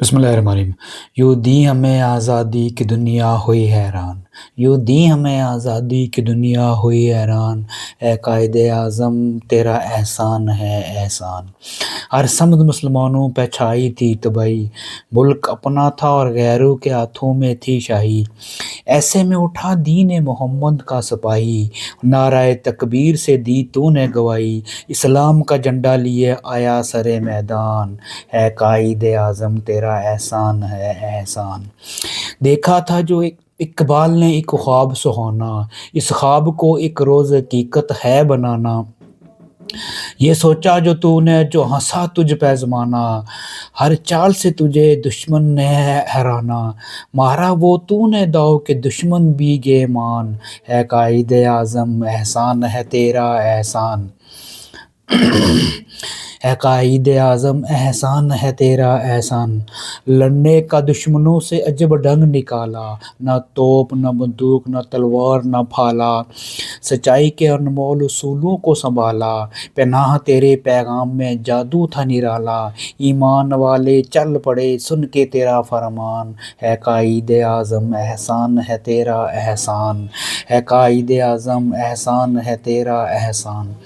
بسم اللہ الرحمن الرحیم۔ یوں دی ہمیں آزادی کی دنیا ہوئی حیران، یوں دی ہمیں آزادی کی دنیا ہوئی حیران، اے قائد اعظم تیرا احسان ہے احسان۔ ہر سمت مسلمانوں پہ چھائی تھی تباہی، ملک اپنا تھا اور غیروں کے ہاتھوں میں تھی شاہی۔ ایسے میں اٹھا دین محمد کا سپاہی، نعرہ تکبیر سے دی تو نے گواہی، اسلام کا جھنڈا لیے آیا سر میدان، اے قائد اعظم تیرا احسان ہے احسان۔ دیکھا تھا جو اقبال نے ایک خواب سہانا، اس خواب کو ایک روز حقیقت ہے بنانا۔ یہ سوچا جو تو نے، جو ہنسا تجھ پہ زمانہ، ہر چال سے تجھے دشمن نے ہے حرانا، مارا وہ تو نے داؤ کہ دشمن بھی گئے مان، اے قائد اعظم احسان ہے تیرا احسان۔ اے قائد اعظم احسان ہے تیرا احسان۔ لڑنے کا دشمنوں سے عجب ڈھنگ نکالا، نہ توپ نہ بندوق نہ تلوار نہ بھالا، سچائی کے انمول اصولوں کو سنبھالا، پناہ تیرے پیغام میں جادو تھا نرالا، ایمان والے چل پڑے سن کے تیرا فرمان، اے قائد اعظم احسان ہے تیرا احسان، اے قائد اعظم احسان ہے تیرا احسان۔